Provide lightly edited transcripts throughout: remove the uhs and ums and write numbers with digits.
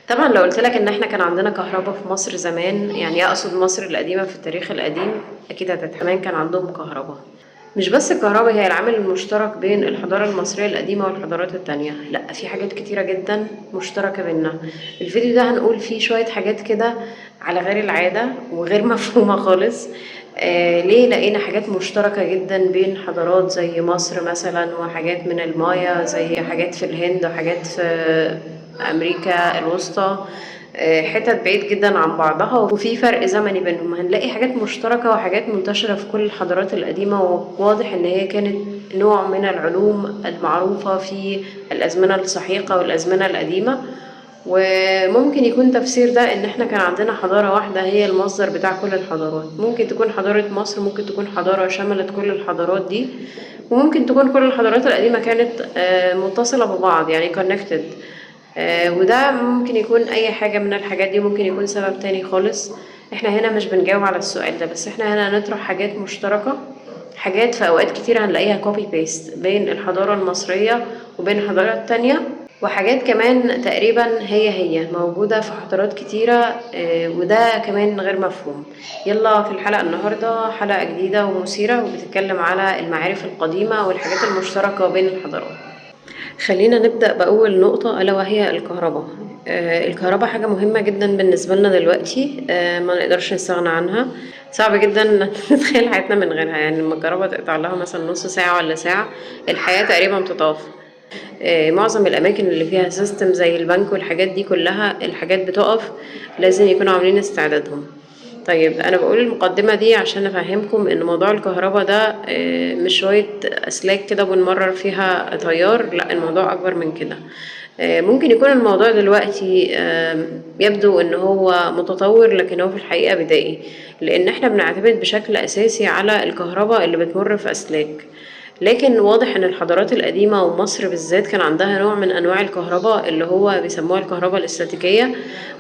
طبعا لو قلت لك ان احنا كان عندنا كهرباء في مصر زمان، يعني اقصد مصر القديمة في التاريخ القديم، اكيد كمان كان عندهم كهرباء. مش بس الكهرباء هي العامل المشترك بين الحضارة المصرية القديمة والحضارات التانية، لا، في حاجات كتيرة جدا مشتركة بينا. الفيديو ده هنقول فيه شوية حاجات كده على غير العادة وغير مفهومة خالص. ليه لقينا حاجات مشتركة جدا بين حضارات زي مصر مثلا، وحاجات من المايا زي حاجات في الهند وحاجات في أمريكا الوسطى. حتت بعيد جدا عن بعضها وفي فرق زمني بينهم. هنلاقي حاجات مشتركة وحاجات منتشرة في كل الحضارات القديمة، وواضح ان هي كانت نوع من العلوم المعروفة في الأزمنة السحيقة والأزمنة القديمة. وممكن يكون تفسير ده ان احنا كان عندنا حضارة واحدة هي المصدر بتاع كل الحضارات. ممكن تكون حضارة مصر، ممكن تكون حضارة شملت كل الحضارات دي، وممكن تكون كل الحضارات القديمة كانت متصلة ببعض، يعني connected. وده ممكن يكون اي حاجة من الحاجات دي، ممكن يكون سبب تاني خالص. احنا هنا مش بنجاوب على السؤال ده، بس احنا هنا هنطرح حاجات مشتركة، حاجات في اوقات كتير هنلاقيها كوبي بيست بين الحضارة المصرية وبين حضارات تانية، وحاجات كمان تقريبا هي موجودة في حضارات كتيرة. وده كمان غير مفهوم. يلا في الحلقة النهاردة حلقة جديدة ومثيرة، وبتتكلم على المعارف القديمة والحاجات المشتركة بين الحضارات. خلينا نبدأ بأول نقطة ألا وهي الكهرباء. الكهرباء حاجة مهمة جدا بالنسبة لنا دلوقتي، ما نقدرش نستغنى عنها. صعب جدا نتخيل حياتنا من غيرها، يعني لما الكهرباء تقطع لها مثلا نص ساعة ولا ساعة الحياة تقريبا بتتوقف. معظم الأماكن اللي فيها سيستم زي البنك والحاجات دي كلها الحاجات بتقف، لازم يكونوا عاملين استعدادهم. طيب أنا بقول المقدمة دي عشان أفهمكم إن موضوع الكهرباء ده مش شوية أسلاك كده بنمرر فيها تيار، لا، الموضوع أكبر من كده. ممكن يكون الموضوع دلوقتي يبدو إن هو متطور، لكن هو في الحقيقة بدائي، لأن احنا بنعتمد بشكل أساسي على الكهرباء اللي بتمر في أسلاك. لكن واضح ان الحضارات القديمة ومصر بالذات كان عندها نوع من انواع الكهرباء اللي هو بيسموها الكهرباء الاستاتيكية،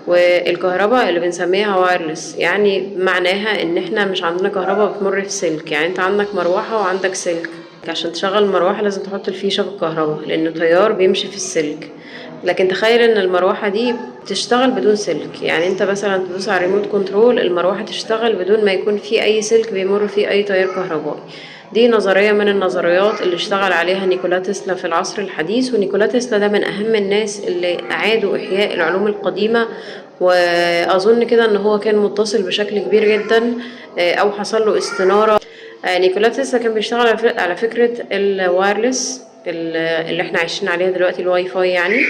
والكهرباء اللي بنسميها وايرلس. يعني معناها ان احنا مش عندنا كهرباء بتمر في سلك، يعني انت عندك مروحة وعندك سلك، عشان تشغل المروحة لازم تحط الفيشة بالكهرباء لانه تيار بيمشي في السلك. لكن تخيل ان المروحة دي تشتغل بدون سلك، يعني انت مثلا تدوس على ريموت كنترول المروحة تشتغل بدون ما يكون في اي سلك بيمر فيه اي تيار كهربائي. دي نظرية من النظريات اللي اشتغل عليها نيكولا تسلا في العصر الحديث، ونيكولا تسلا ده من أهم الناس اللي أعادوا إحياء العلوم القديمة. وأظن كده إن هو كان متصل بشكل كبير جدا، أو حصل له استنارة. نيكولا تسلا كان بيشتغل على فكرة الوايرلس اللي احنا عايشين عليها دلوقتي، الواي فاي يعني،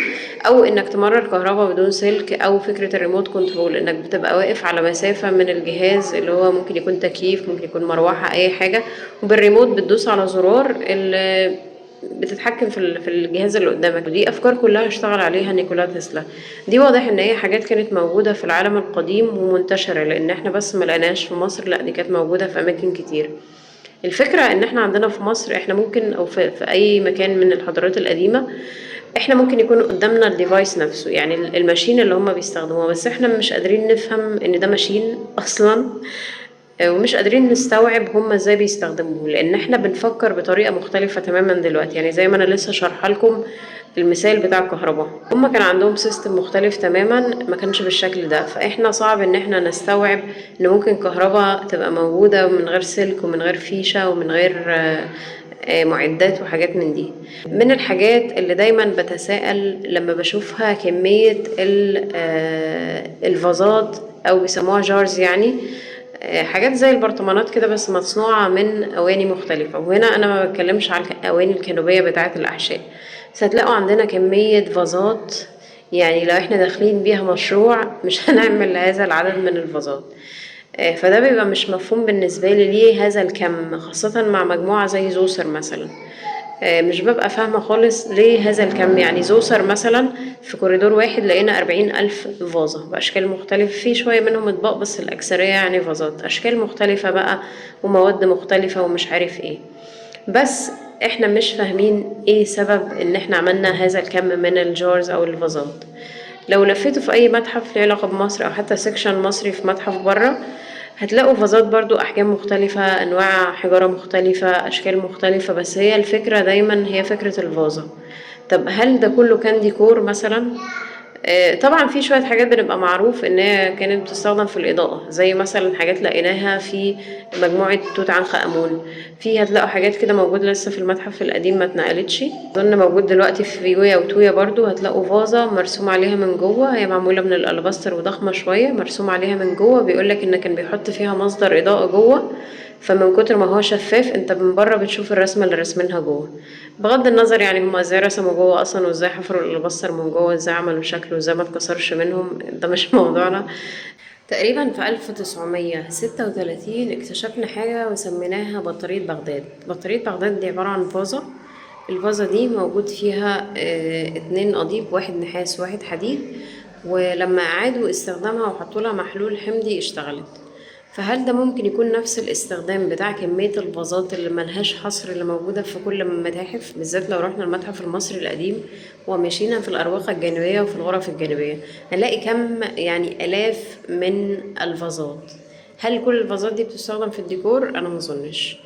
او انك تمرر كهرباء بدون سلك، او فكرة الريموت كنترول انك بتبقى واقف على مسافة من الجهاز اللي هو ممكن يكون تكييف، ممكن يكون مروحة، اي حاجة، وبالريموت بتدوس على زرار اللي بتتحكم في الجهاز اللي قدامك. دي افكار كلها اشتغل عليها نيكولا تسلا. دي واضح ان هي حاجات كانت موجودة في العالم القديم ومنتشرة، لان احنا بس ما لقيناهاش في مصر، لا، دي كانت موجودة في اماكن كتير. الفكرة ان احنا عندنا في مصر، احنا ممكن او في اي مكان من الحضارات القديمة، احنا ممكن يكون قدامنا الديفايس نفسه، يعني الماشين اللي هم بيستخدموها، بس احنا مش قادرين نفهم ان ده ماشين اصلا. ومش قادرين نستوعب هم ازاي بيستخدموه، لان احنا بنفكر بطريقة مختلفة تماما دلوقتي. يعني زي ما انا لسه شارحه لكم المثال بتاع الكهرباء، هم كان عندهم سيستم مختلف تماما، ما كانش بالشكل ده. فاحنا صعب ان احنا نستوعب ان ممكن كهرباء تبقى موجودة من غير سلك ومن غير فيشة ومن غير معدات وحاجات من دي. من الحاجات اللي دايما بتساءل لما بشوفها كمية الفازات او بيسموها جارز، يعني حاجات زي البرطمانات كده بس مصنوعة من أواني مختلفة. وهنا أنا ما بتكلمش على الأواني الكانوبية بتاعة الأحشاء، بس هتلاقوا عندنا كمية فازات، يعني لو احنا داخلين بيها مشروع مش هنعمل هذا العدد من الفازات. فده بيبقى مش مفهوم بالنسبة لي، ليه هذا الكم، خاصة مع مجموعة زي زوسر مثلا. مش ببقى فاهمة خالص ليه هذا الكم. يعني زوسر مثلا في كوريدور واحد لقينا 40,000 فازة بأشكال مختلفة، في شوية منهم اطباق بس الأكثرية يعني فازات أشكال مختلفة بقى ومواد مختلفة ومش عارف ايه. بس احنا مش فاهمين ايه سبب ان احنا عملنا هذا الكم من الجارز او الفازات. لو لفيتوا في اي متحف له علاقة بمصر او حتى سيكشن مصري في متحف بره، هتلاقوا فازات برضو احجام مختلفة، انواع حجارة مختلفة، اشكال مختلفة، بس هي الفكرة دايما هي فكرة الفازة. طب هل ده كله كان ديكور مثلا؟ طبعًا في شوية حاجات بنبقى معروف إن هي كانت بتستخدم في الإضاءة، زي مثلًا حاجات لقيناها في مجموعة توت عنخ آمون، هتلاقوا حاجات كده موجودة لسه في المتحف القديم ما اتنقلتش، أظن موجود دلوقتي في يويا وتويا برضه، هتلاقوا فازة مرسوم عليها من جوّه، هي معمولة من الألباستر وضخمة شوية، مرسوم عليها من جوّه بيقول لك إن كان بيحط فيها مصدر إضاءة جوّه، فمن كتر ما هو شفاف أنت من برّه بتشوف الرسمة اللي راسمينها جوّه. بغض النظر يعني هما ازاي رسموا جوه اصلا، وازاي حفروا الالباستر من جوه، ازاي عملوا شكله، وازاي ما اتكسرش منهم، ده مش موضوعنا. تقريبا في 1936 اكتشفنا حاجة وسميناها بطارية بغداد. بطارية بغداد دي عبارة عن فازة، الفازة دي موجود فيها 2 قضيب، واحد نحاس واحد حديد، ولما أعادوا استخدامها وحطوا لها محلول حمضي اشتغلت. فهل ده ممكن يكون نفس الاستخدام بتاع كمية الفازات اللي ملهاش حصر اللي موجودة في كل المتاحف، بالذات لو رحنا المتحف المصري القديم ومشينا في الأروقة الجانبية وفي الغرف الجانبية هنلاقي كم يعني آلاف من الفازات. هل كل الفازات دي بتستخدم في الديكور؟ أنا مظنش.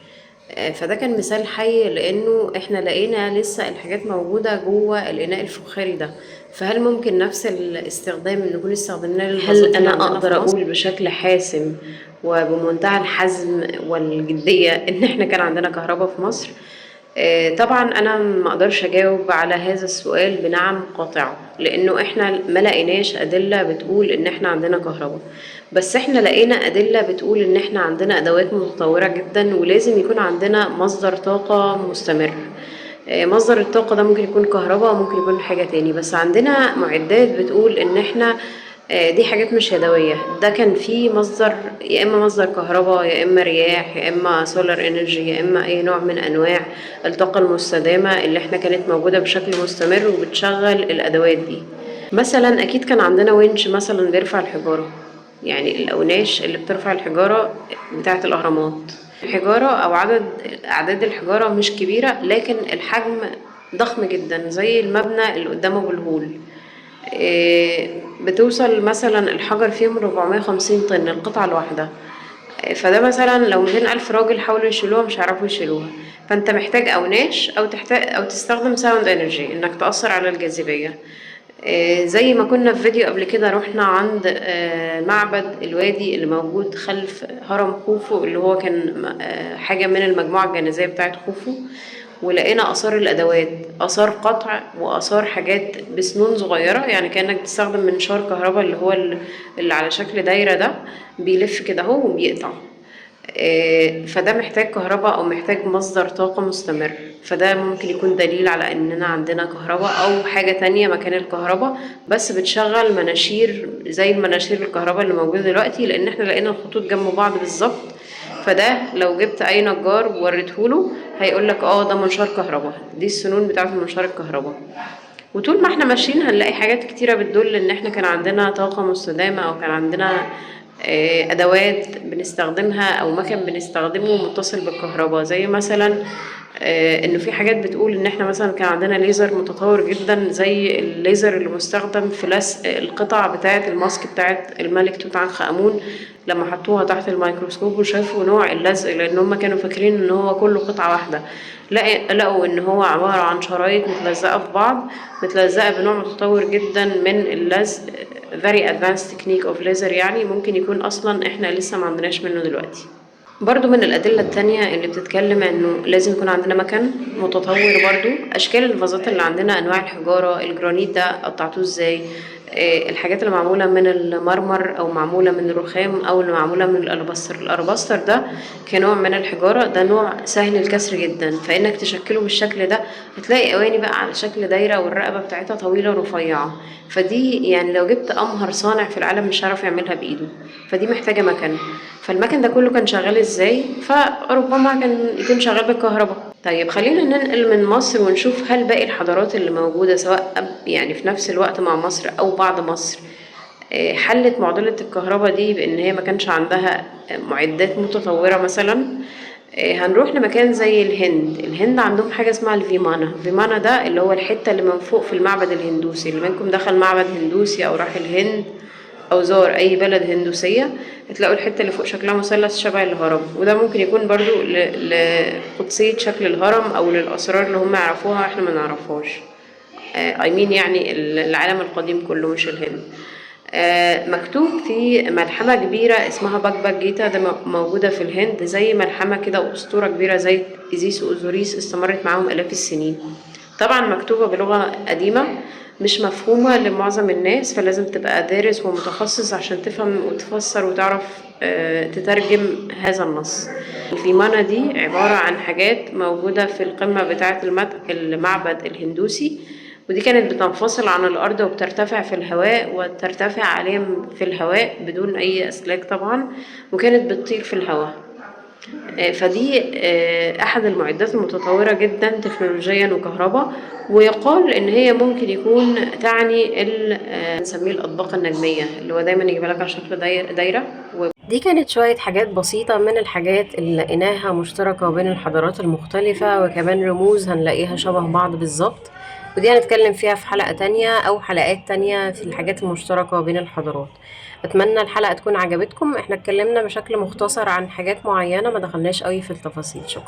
فده كان مثال حي لانه احنا لقينا لسه الحاجات موجودة جوه الاناء الفخاري ده. فهل ممكن نفس الاستخدام اللي نكون استخدمناه هل للفازات اللي أنا عندنا في أقدر مصر؟ أقول بشكل حاسم وبمنتهى الحزم والجدية إن إحنا كان عندنا كهرباء في مصر؟ طبعا أنا ما أقدرش أجاوب على هذا السؤال بنعم قاطعة، لأنه إحنا ما لقيناش أدلة بتقول إن إحنا عندنا كهرباء، بس إحنا لقينا أدلة بتقول إن إحنا عندنا أدوات متطورة جدا، ولازم يكون عندنا مصدر طاقة مستمر. مصدر الطاقة ده ممكن يكون كهرباء، ممكن يكون حاجة تاني، بس عندنا معدات بتقول إن إحنا دي حاجات مش يدوية. ده كان في مصدر، يا إما مصدر كهرباء، يا إما رياح، يا إما سولار انرجي، يا إما أي نوع من أنواع الطاقة المستدامة اللي إحنا كانت موجودة بشكل مستمر وبتشغل الأدوات دي. مثلا أكيد كان عندنا winch مثلا بيرفع الحجارة، يعني الأوناش اللي بترفع الحجارة بتاعة الأهرامات. الحجارة أو أعداد الحجارة مش كبيرة، لكن الحجم ضخم جدا، زي المبنى اللي قدام أبو الهول. بتوصل مثلا الحجر فيهم 450 طن القطعة الواحدة. فده مثلا لو 200,000 راجل حاولوا يشيلوها مش هيعرفوا يشيلوها. فانت محتاج أوناش أو تستخدم ساوند انرجي انك تأثر على الجاذبية. زي ما كنا في فيديو قبل كده رحنا عند معبد الوادي اللي موجود خلف هرم خوفو، اللي هو كان حاجة من المجموعة الجنازية بتاعت خوفو، ولقينا آثار الأدوات، آثار قطع وآثار حاجات بسنون صغيرة، يعني كأنك بتستخدم منشار كهرباء اللي هو اللي على شكل دايرة ده، بيلف كده اهو وبيقطع. فده محتاج كهرباء أو محتاج مصدر طاقة مستمر. فده ممكن يكون دليل على إننا عندنا كهرباء أو حاجة تانية مكان الكهرباء، بس بتشغل مناشير زي المناشير الكهرباء اللي موجودة دلوقتي، لأن احنا لقينا الخطوط جنب بعض بالظبط. فده لو جبت أي نجار ووريتهوله هيقولك ده منشار كهرباء، دي السنون بتاعة منشار الكهرباء. وطول ما احنا ماشيين هنلاقي حاجات كتيرة بتدل ان احنا كان عندنا طاقة مستدامة، او كان عندنا ادوات بنستخدمها او مكان بنستخدمه متصل بالكهرباء. زي مثلا انه في حاجات بتقول ان احنا مثلا كان عندنا ليزر متطور جدا، زي الليزر اللي مستخدم في لزق القطع بتاعة الماسك بتاعة الملك توت عنخ امون، لما حطوها تحت الميكروسكوب وشافوا نوع اللزق، لان هم كانوا فاكرين ان هو كله قطعة واحدة، لقوا ان هو عبارة عن شرايط متلزقة في بعض، متلزقة بنوع متطور جدا من اللزق، very advanced technique of laser، يعني ممكن يكون اصلا احنا لسه ما عندناش منه دلوقتي. برضو من الأدلة التانية اللي بتتكلم انه لازم يكون عندنا مكان متطور. برضو اشكال الفازات اللي عندنا، انواع الحجارة، الجرانيت ده قطعتوه ازاي، الحاجات اللي معمولة من المرمر او معمولة من الرخام او اللي معمولة من الألبستر. الألبستر ده كنوع من الحجارة، ده نوع سهل الكسر جدا، فانك تشكله بالشكل ده هتلاقي اواني بقى على شكل دايرة والرقبة بتاعتها طويلة ورفيعة. فدي يعني لو جبت امهر صانع في العالم مش هيعرف يعملها بايده، فدي محتاجة مكان. فالمكن ده كله كان شغال ازاي؟ فربما كان يكون شغال بالكهرباء. طيب خلينا ننقل من مصر ونشوف هل باقي الحضارات اللي موجودة سواء يعني في نفس الوقت مع مصر او بعد مصر حلت معضلة الكهرباء دي بان هي ما كانش عندها معدات متطورة مثلا. هنروح لمكان زي الهند عندهم حاجة اسمها الفيمانا ده اللي هو الحتة اللي من فوق في المعبد الهندوسي. اللي منكم دخل معبد هندوسي او راح الهند او زار اي بلد هندوسية هتلاقوا الحتة اللي فوق شكلها مثلث شبه الهرم، وده ممكن يكون برضو لقدسية شكل الهرم او للاسرار اللي هم يعرفوها احنا ما نعرفهاش. يعني العالم القديم كله مش الهند. مكتوب في ملحمة كبيرة اسمها باجباد جيتا، ده موجودة في الهند، زي ملحمة كده وأسطورة كبيرة زي إيزيس وأوزوريس استمرت معاهم آلاف السنين. طبعا مكتوبة بلغة قديمة مش مفهومة لمعظم الناس، فلازم تبقى دارس ومتخصص عشان تفهم وتفسر وتعرف تترجم هذا النص. الفيمانا دي عبارة عن حاجات موجودة في القمة بتاعة المعبد الهندوسي، ودي كانت بتنفصل عن الأرض وبترتفع في الهواء، وترتفع عاليا في الهواء بدون أي أسلاك طبعا، وكانت بتطير في الهواء. فدي أحد المعدات المتطورة جدا تكنولوجيا وكهرباء، ويقال إن هي ممكن يكون تعني نسميه الأطباق النجمية، اللي هو دايما يجيب لك على شكل دايرة. دي كانت شوية حاجات بسيطة من الحاجات اللي لقيناها مشتركة بين الحضارات المختلفة، وكمان رموز هنلاقيها شبه بعض بالظبط، ودي هنتكلم فيها في حلقة تانية أو حلقات تانية في الحاجات المشتركة بين الحضارات. أتمنى الحلقة تكون عجبتكم. احنا اتكلمنا بشكل مختصر عن حاجات معينة، ما دخلناش قوي في التفاصيل. شكرا.